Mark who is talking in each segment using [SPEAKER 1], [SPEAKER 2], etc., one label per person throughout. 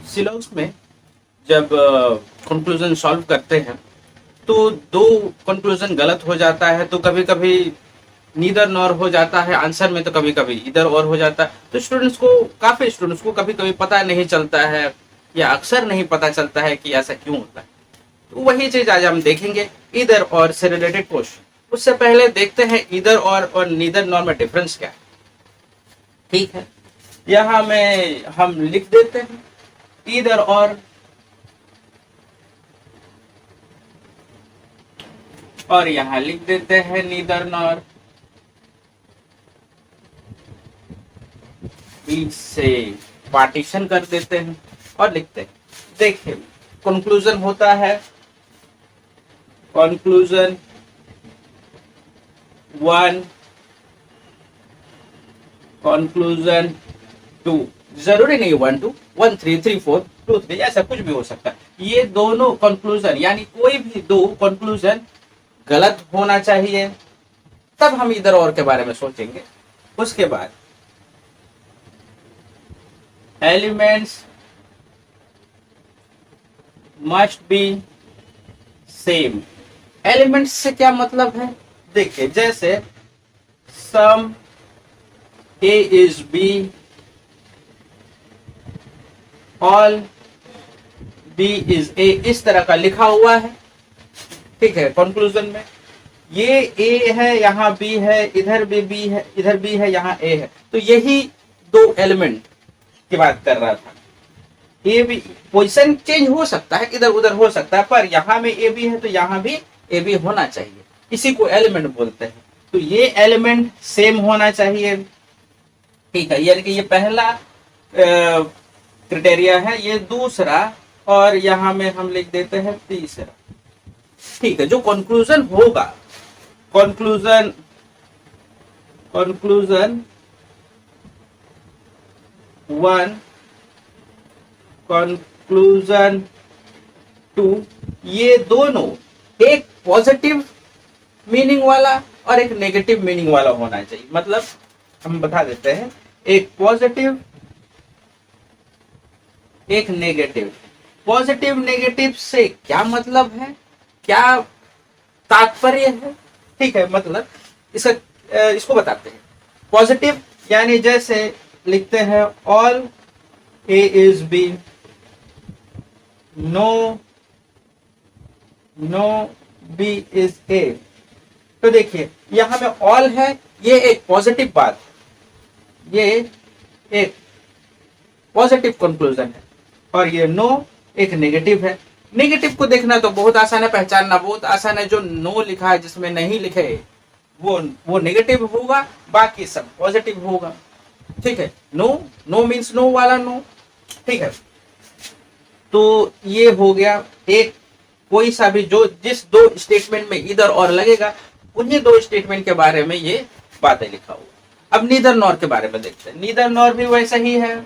[SPEAKER 1] सिलॉग्स में जब conclusion solve करते हैं तो दो कंक्लूजन गलत हो जाता है, तो कभी कभी नीदर नॉर हो जाता है आंसर में, तो कभी कभी इधर और हो जाता है। तो काफी स्टूडेंट्स को कभी कभी पता नहीं चलता है या अक्सर नहीं पता चलता है कि ऐसा क्यों होता है। तो वही चीज आज हम देखेंगे, इधर और से रिलेटेड क्वेश्चन। उससे पहले देखते हैं इधर और नीदर नॉर में डिफरेंस क्या है। ठीक है, यहाँ में हम लिख देते हैं इधर और यहाँ लिख देते हैं नीदर नॉर। बीच से पार्टीशन कर देते हैं और लिखते हैं। देखिए कंक्लूजन होता है कंक्लूजन 1, कंक्लूजन 2, जरूरी नहीं 1 2, 1 3 3 4 2 3, ऐसा कुछ भी हो सकता है। ये दोनों कंक्लूजन यानी कोई भी दो कंक्लूजन गलत होना चाहिए, तब हम इधर और के बारे में सोचेंगे। उसके बाद elements must be same. Elements से क्या मतलब है, देखिए जैसे some A is B, all B is A, इस तरह का लिखा हुआ है। ठीक है, कंक्लूजन में ये ए है, यहाँ बी है, इधर भी बी है, इधर बी है, यहाँ ए है। तो यही दो एलिमेंट की बात कर रहा था। ए बी पोजीशन चेंज हो सकता है, इधर उधर हो सकता है, पर यहाँ में ए बी है तो यहाँ भी ए बी होना चाहिए, इसी को एलिमेंट बोलते हैं। तो ये एलिमेंट सेम होना चाहिए। ठीक है, यानी कि ये पहला क्राइटेरिया है, ये दूसरा, और यहाँ में हम लिख देते हैं तीसरा। ठीक है, जो कंक्लूजन होगा, कंक्लूजन 1, कंक्लूजन 2, ये दोनों एक पॉजिटिव मीनिंग वाला और एक नेगेटिव मीनिंग वाला होना चाहिए। मतलब हम बता देते हैं, एक पॉजिटिव एक नेगेटिव। पॉजिटिव नेगेटिव से क्या मतलब है, क्या तात्पर्य है। ठीक है, मतलब इसको बताते हैं। पॉजिटिव यानी जैसे लिखते हैं all A is B, no B is A. तो देखिए यहां में ऑल है, ये एक पॉजिटिव बात, ये एक पॉजिटिव कंक्लूजन है, और ये नो एक नेगेटिव है। नेगेटिव को देखना तो बहुत आसान है, पहचानना बहुत आसान है। जो नो लिखा है जिसमें नहीं लिखे वो नेगेटिव होगा, बाकी सब पॉजिटिव होगा। ठीक है, नो मीन्स नो वाला नो। ठीक है, तो ये हो गया एक, कोई सा भी जो जिस दो स्टेटमेंट में इधर और लगेगा, उन्हीं दो स्टेटमेंट के बारे में ये बातें लिखा हुआ। अब नीदर नॉर के बारे में देखते हैं। नीदर नॉर भी वैसा ही है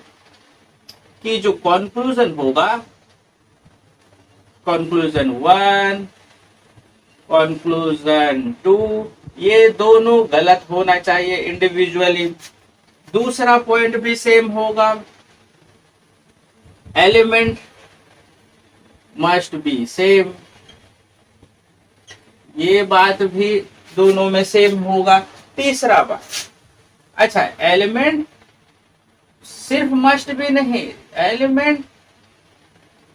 [SPEAKER 1] कि जो कंक्लूजन होगा, कंक्लूजन 1, कंक्लूजन 2, ये दोनों गलत होना चाहिए इंडिविजुअली। दूसरा पॉइंट भी सेम होगा, एलिमेंट मस्ट बी सेम, ये बात भी दोनों में सेम होगा। तीसरा बात, अच्छा एलिमेंट सिर्फ मस्ट भी नहीं, एलिमेंट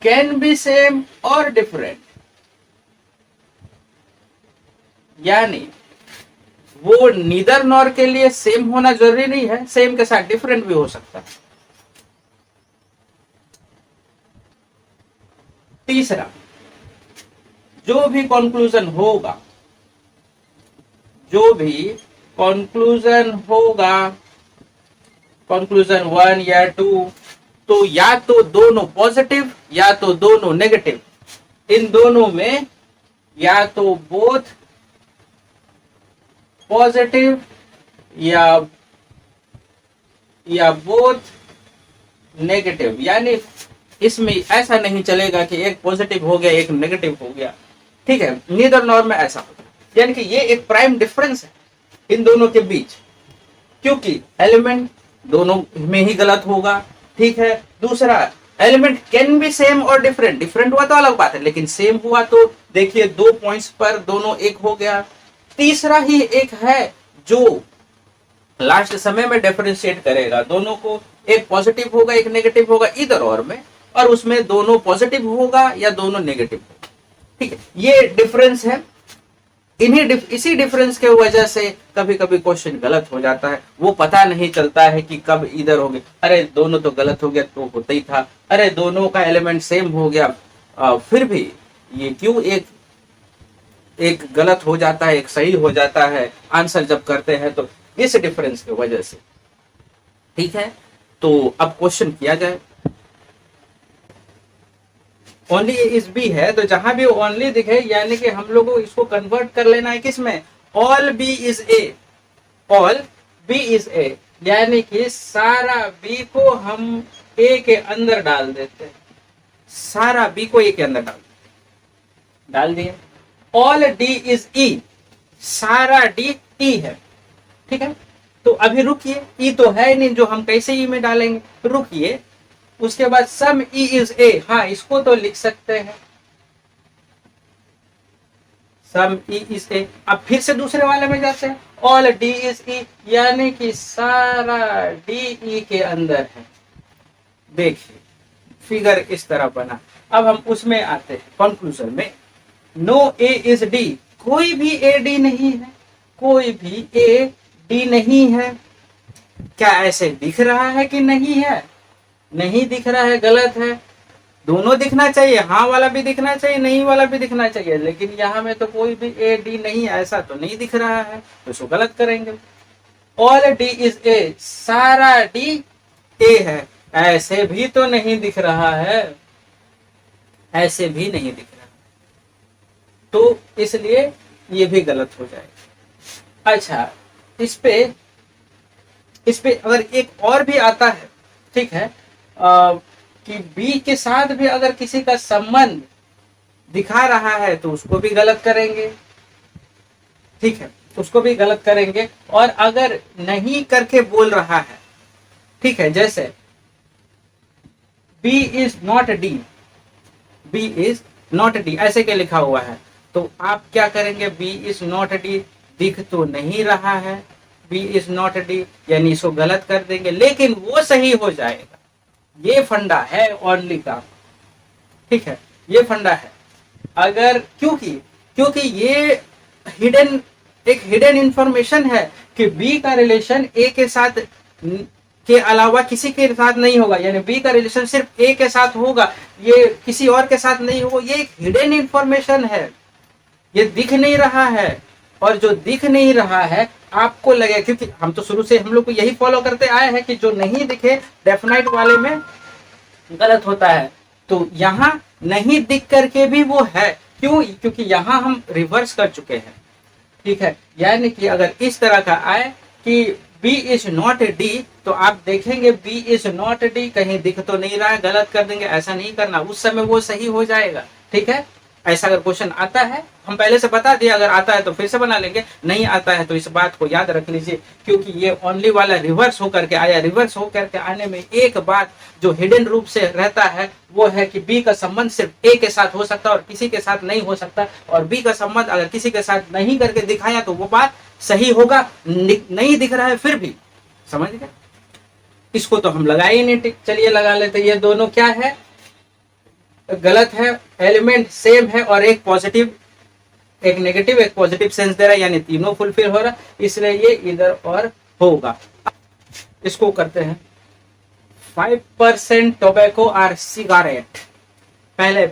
[SPEAKER 1] कैन बी सेम और डिफरेंट, यानी वो नीदर नॉर के लिए सेम होना जरूरी नहीं है, सेम के साथ डिफरेंट भी हो सकता है। तीसरा, जो भी कंक्लूजन होगा, कंक्लूजन 1 या 2, तो या तो दोनों पॉजिटिव या तो दोनों नेगेटिव, इन दोनों में या तो बोथ पॉजिटिव या बोथ नेगेटिव। यानी इसमें ऐसा नहीं चलेगा कि एक पॉजिटिव हो गया एक नेगेटिव हो गया। ठीक है, नीदर नॉर में ऐसा होता है, यानी कि ये एक प्राइम डिफरेंस है इन दोनों के बीच। क्योंकि एलिमेंट दोनों में ही गलत होगा। ठीक है, दूसरा एलिमेंट कैन बी सेम और डिफरेंट, डिफरेंट हुआ तो अलग बात है, लेकिन सेम हुआ तो देखिए 2 पॉइंट्स पर दोनों एक हो गया। तीसरा ही एक है जो लास्ट समय में डिफरेंशिएट करेगा दोनों को, एक पॉजिटिव होगा एक नेगेटिव होगा इधर और में, और उसमें दोनों पॉजिटिव होगा या दोनों नेगेटिव होगा। ठीक है, ये डिफरेंस है। इसी डिफरेंस के वजह से कभी कभी क्वेश्चन गलत हो जाता है, वो पता नहीं चलता है कि कब इधर हो गया, अरे दोनों तो गलत हो गया तो होता ही था, अरे दोनों का एलिमेंट सेम हो गया, फिर भी ये क्यों एक एक गलत हो जाता है एक सही हो जाता है आंसर जब करते हैं, तो इस डिफरेंस की वजह से। ठीक है, तो अब क्वेश्चन किया जाए। ओनली इज बी है, तो जहां भी ओनली दिखे यानी कि हम लोग को इसको कन्वर्ट कर लेना है किसमें, all B is A, all B is ए, यानी कि सारा बी को हम ए के अंदर डाल देते हैं, सारा बी को ए के अंदर डाल दिए। ऑल डी इज ई, सारा डी ई है। ठीक है, तो अभी रुकिए, ई तो है नहीं जो हम कैसे ई में डालेंगे, रुकिए। उसके बाद सम ई इज ए, हाँ इसको तो लिख सकते हैं, सम ई इज ए। अब फिर से दूसरे वाले में जाते हैं, ऑल डी इज ई, यानी कि सारा डी ई के अंदर है। देखिए फिगर इस तरह बना। अब हम उसमें आते हैं कंक्लूजन में, नो ए इज डी, कोई भी ए डी नहीं है, कोई भी ए डी नहीं है। क्या ऐसे दिख रहा है कि नहीं है, नहीं दिख रहा है, गलत है। दोनों दिखना चाहिए, हाँ वाला भी दिखना चाहिए नहीं वाला भी दिखना चाहिए, लेकिन यहाँ में तो कोई भी ए डी नहीं है, ऐसा तो नहीं दिख रहा है, तो इसको गलत करेंगे। ऑल डी इज ए, सारा डी ए है, ऐसे भी तो नहीं दिख रहा है, ऐसे भी नहीं दिख रहा, तो इसलिए ये भी गलत हो जाएगा। अच्छा, इस पे अगर एक और भी आता है, ठीक है, कि बी के साथ भी अगर किसी का संबंध दिखा रहा है तो उसको भी गलत करेंगे। ठीक है, उसको भी गलत करेंगे। और अगर नहीं करके बोल रहा है, ठीक है, जैसे B is not D, B is not D ऐसे क्या लिखा हुआ है, तो आप क्या करेंगे, बी इज नॉट डी दिख तो नहीं रहा है, बी इज नॉट डी यानी इसको गलत कर देंगे, लेकिन वो सही हो जाएगा। ये फंडा है ओनली का। ठीक है, ये फंडा है। अगर क्योंकि ये एक हिडन इंफॉर्मेशन है कि बी का रिलेशन ए के साथ के अलावा किसी के साथ नहीं होगा, यानी बी का रिलेशन सिर्फ ए के साथ होगा, ये किसी और के साथ नहीं होगा। ये एक हिडन इंफॉर्मेशन है, ये दिख नहीं रहा है। और जो दिख नहीं रहा है आपको लगे, क्योंकि हम तो शुरू से हम लोग को यही फॉलो करते आए हैं कि जो नहीं दिखे डेफिनाइट वाले में गलत होता है, तो यहाँ नहीं दिख करके भी वो है। क्यों? क्योंकि यहाँ हम रिवर्स कर चुके हैं। ठीक है, यानी कि अगर इस तरह का आए कि बी इज नॉट डी, तो आप देखेंगे बी इज नॉट डी कहीं दिख तो नहीं रहा है, गलत कर देंगे। ऐसा नहीं करना, उस समय वो सही हो जाएगा। ठीक है, ऐसा अगर क्वेश्चन आता है, हम पहले से बता दिया, अगर आता है तो फिर से बना लेंगे, नहीं आता है तो इस बात को याद रख लीजिए, क्योंकि ये ओनली वाला रिवर्स होकर के आया। रिवर्स होकर के आने में एक बात जो हिडन रूप से रहता है वो है कि बी का संबंध सिर्फ ए के साथ हो सकता है और किसी के साथ नहीं हो सकता, और बी का संबंध अगर किसी के साथ नहीं करके दिखाया तो वो बात सही होगा। नहीं दिख रहा है फिर भी, समझ गए? इसको तो हम लगाए ही नहीं, टिक। चलिए लगा लेते। ये दोनों क्या है, गलत है, एलिमेंट सेम है और एक पॉजिटिव एक नेगेटिव एक पॉजिटिव सेंस दे रहा है, यानी तीनों फुलफिल हो रहा है, इसलिए ये इधर और होगा। इसको करते हैं 5% टोबैको आर सिगारेट। पहले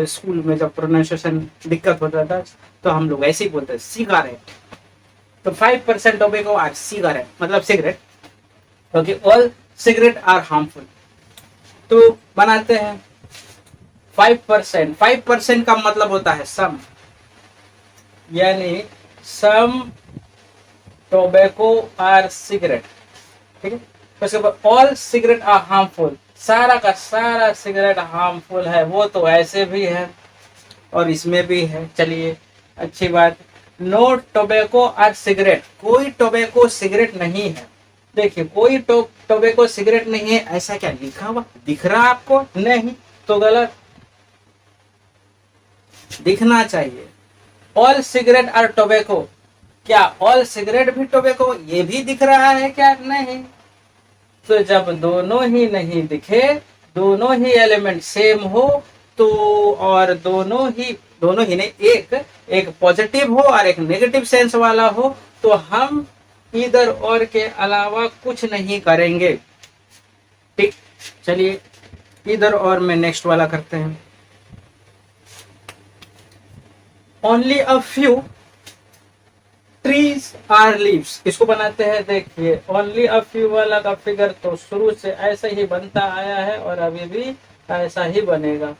[SPEAKER 1] स्कूल में जब प्रोनाउंसिएशन दिक्कत होता था तो हम लोग ऐसे ही बोलते हैं सिगारेट। तो 5% टोबैको आर सिगारेट मतलब सिगरेट, क्योंकि ऑल सिगरेट आर हार्मफुल। तो बनाते हैं 5%। 5% का मतलब होता है सम, यानी सम टोबैको आर सिगरेट। ठीक है, उसके बाद ऑल सिगरेट आर हार्मफुल, सारा का सारा सिगरेट हार्मफुल है। वो तो ऐसे भी है और इसमें भी है। चलिए अच्छी बात। नो टोबैको और सिगरेट, कोई टोबैको सिगरेट नहीं है। देखिए कोई टोबैको सिगरेट नहीं है, ऐसा क्या लिखा हुआ दिख रहा आपको? नहीं, तो गलत, दिखना चाहिए। ऑल सिगरेट और टोबैको, क्या ऑल सिगरेट भी टोबैको ये भी दिख रहा है क्या? नहीं। तो जब दोनों ही नहीं दिखे, दोनों ही एलिमेंट सेम हो तो, और दोनों ही नहीं, एक पॉजिटिव हो और एक नेगेटिव सेंस वाला हो, तो हम इधर और के अलावा कुछ नहीं करेंगे। ठीक, चलिए इधर और में नेक्स्ट वाला करते हैं। Only a few trees are leaves, इसको बनाते हैं। देखिए ओनली अ फ्यू वाला का फिगर तो शुरू से ऐसा ही बनता आया है और अभी भी ऐसा ही बनेगा।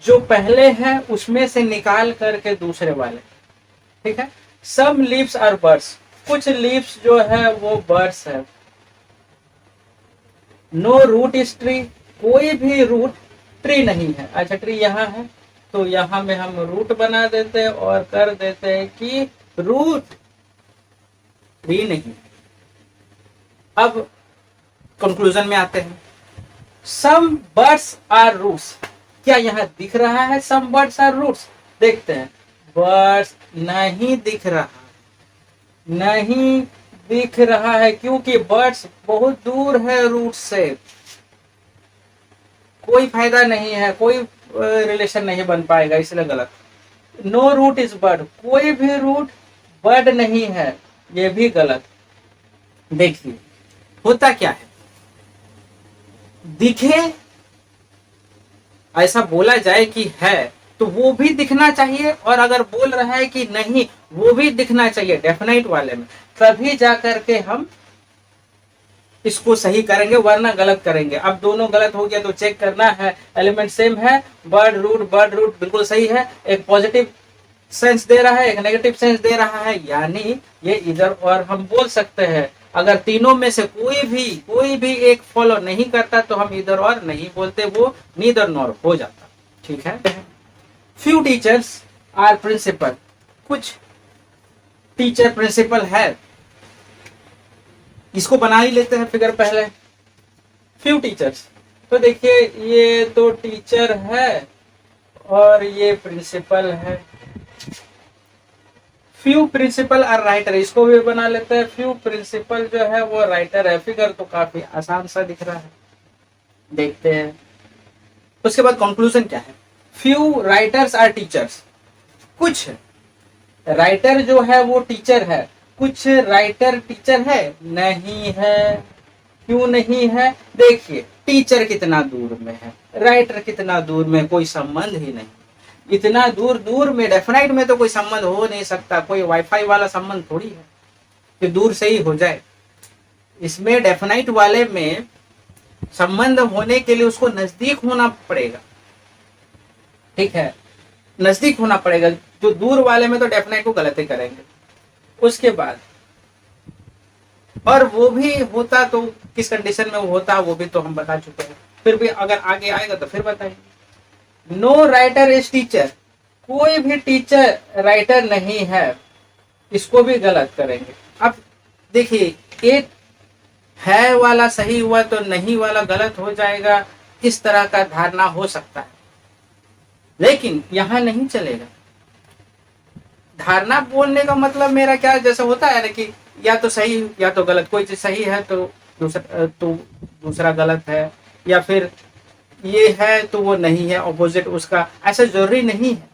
[SPEAKER 1] जो पहले है उसमें से निकाल करके दूसरे वाले, ठीक है। सम लीव्स आर बर्ड्स, कुछ लीव्स जो है वो बर्ड्स है। नो रूट इज ट्री, कोई भी रूट ट्री नहीं है। अच्छा ट्री यहाँ है तो यहाँ में हम रूट बना देते हैं और कर देते हैं कि रूट ट्री नहीं। अब कंक्लूजन में आते हैं। सम बर्ड्स आर रूट्स, क्या यहाँ दिख रहा है सम बर्ड्स आर रूट्स? देखते हैं, बर्ड्स नहीं दिख रहा, नहीं दिख रहा है क्योंकि बर्ड्स बहुत दूर है रूट से, कोई फायदा नहीं है, कोई रिलेशन नहीं बन पाएगा, इसलिए गलत। नो रूट इज बर्ड, कोई भी रूट बर्ड नहीं है, ये भी गलत। देखिए होता क्या है, दिखे ऐसा बोला जाए कि है तो वो भी दिखना चाहिए, और अगर बोल रहा है कि नहीं वो भी दिखना चाहिए डेफिनाइट वाले में, तभी जाकर के हम इसको सही करेंगे, वरना गलत करेंगे। अब दोनों गलत हो गया तो चेक करना है, एलिमेंट सेम है, बर्ड रूट बिल्कुल सही है, एक पॉजिटिव सेंस दे रहा है, एक नेगेटिव सेंस दे रहा है, यानी ये इधर और हम बोल सकते हैं। अगर तीनों में से कोई भी एक फॉलो नहीं करता तो हम इधर और नहीं बोलते, वो नीदर नॉर हो जाता। ठीक है। फ्यू टीचर्स आर प्रिंसिपल, कुछ टीचर प्रिंसिपल है, इसको बना ही लेते हैं फिगर पहले। फ्यू टीचर्स, तो देखिए ये तो टीचर है और ये प्रिंसिपल है। फ्यू प्रिंसिपल और राइटर, इसको भी बना लेते हैं। फ्यू प्रिंसिपल जो है वो राइटर है। फिगर तो काफी आसान सा दिख रहा है, देखते हैं उसके बाद कंक्लूजन क्या है। फ्यू राइटर्स आर टीचर्स, कुछ राइटर जो है वो टीचर है, कुछ राइटर टीचर है नहीं है। क्यों नहीं है? देखिए टीचर कितना दूर में है, राइटर कितना दूर में, कोई संबंध ही नहीं। इतना दूर में, डेफिनाइट में तो कोई संबंध हो नहीं सकता, कोई वाईफाई वाला संबंध थोड़ी है कि दूर से ही हो जाए। इसमें डेफिनाइट वाले में संबंध होने के लिए उसको नजदीक होना पड़ेगा, ठीक है, नजदीक होना पड़ेगा। जो दूर वाले में तो डेफिनाइट को गलती करेंगे। उसके बाद और वो भी होता तो किस कंडीशन में वो होता वो भी तो हम बता चुके हैं, फिर भी अगर आगे आएगा तो फिर बताएंगे। नो राइटर इज टीचर, कोई भी टीचर राइटर नहीं है, इसको भी गलत करेंगे। अब देखिए एक है वाला सही हुआ तो नहीं वाला गलत हो जाएगा, इस तरह का धारणा हो सकता है, लेकिन यहां नहीं चलेगा। धारणा बोलने का मतलब मेरा क्या जैसा होता है ना कि या तो सही या तो गलत, कोई चीज सही है तो दूसरा गलत है, या फिर ये है तो वो नहीं है, ऑपोजिट उसका, ऐसा जरूरी नहीं है,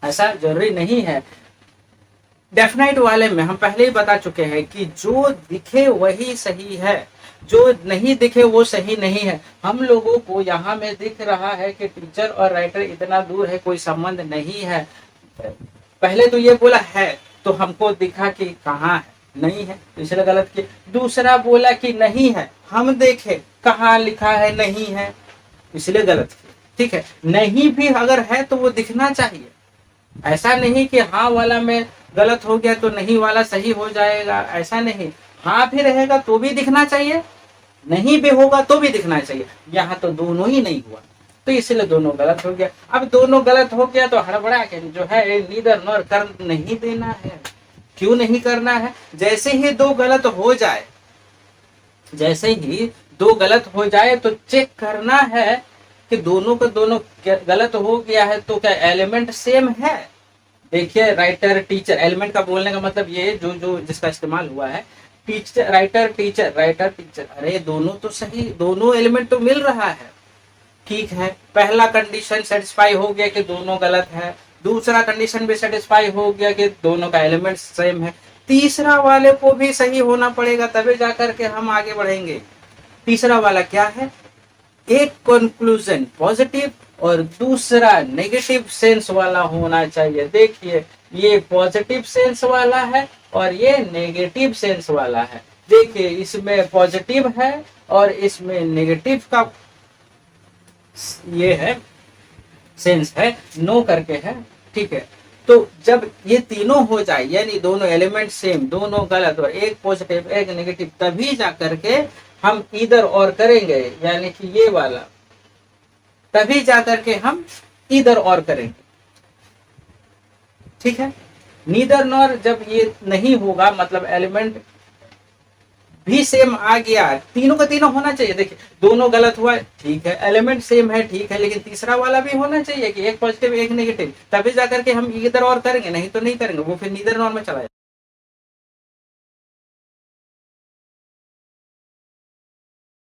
[SPEAKER 1] ऐसा जरूरी नहीं है। डेफिनाइट वाले में हम पहले ही बता चुके हैं कि जो दिखे वही सही है, जो नहीं दिखे वो सही नहीं है। हम लोगों को यहाँ में दिख रहा है कि टीचर और राइटर इतना दूर है, कोई संबंध नहीं है। पहले तो ये बोला है तो हमको दिखा कि कहाँ है, नहीं है, इसलिए गलत किया। दूसरा बोला कि नहीं है, हम देखे कहाँ लिखा है नहीं है, इसलिए गलत किया। ठीक है, नहीं भी अगर है तो वो दिखना चाहिए, ऐसा नहीं कि हाँ वाला में गलत हो गया तो नहीं वाला सही हो जाएगा, ऐसा नहीं। हाँ भी रहेगा तो भी दिखना चाहिए, नहीं भी होगा तो भी दिखना चाहिए। यहाँ तो दोनों ही नहीं हुआ, तो इसलिए दोनों गलत हो गया। अब दोनों गलत हो गया तो हड़बड़ा के जो है नीदर नॉर कर नहीं देना है। क्यों नहीं करना है? जैसे ही दो गलत हो जाए, जैसे ही दो गलत हो जाए तो चेक करना है कि दोनों का दोनों गलत हो गया है तो क्या एलिमेंट सेम है। देखिए राइटर टीचर, एलिमेंट का बोलने का मतलब ये जो जो जिसका इस्तेमाल हुआ है, teacher writer teacher, writer teacher, अरे दोनों तो सही, दोनों एलिमेंट तो मिल रहा है। ठीक है, पहला कंडीशन सेटिस्फाई हो गया कि दोनों गलत है, दूसरा कंडीशन भी सेटिस्फाई हो गया कि दोनों का एलिमेंट सेम है, तीसरा वाले को भी सही होना पड़ेगा तभी जाकर के हम आगे बढ़ेंगे। तीसरा वाला क्या है? एक कंक्लूजन पॉजिटिव और दूसरा नेगेटिव सेंस वाला होना चाहिए। देखिए ये पॉजिटिव सेंस वाला है और ये नेगेटिव सेंस वाला है। देखिए इसमें पॉजिटिव है और इसमें नेगेटिव का ये है सेंस है, नो करके है। ठीक है, तो जब ये तीनों हो जाए यानी दोनों एलिमेंट सेम, दोनों गलत और एक पॉजिटिव एक नेगेटिव, तभी जा करके हम इधर और करेंगे, यानी कि ये वाला, तभी जाकर के हम इधर और करेंगे। ठीक है, नीदर नॉर जब ये नहीं होगा मतलब एलिमेंट भी सेम आ गया, तीनों का तीनों होना चाहिए। देखिए दोनों गलत हुआ ठीक है, एलिमेंट सेम है ठीक है, लेकिन तीसरा वाला भी होना चाहिए कि एक पॉजिटिव एक नेगेटिव, तभी जाकर के हम इधर और करेंगे, नहीं तो नहीं करेंगे, वो फिर नीदर नॉर में चला जाए।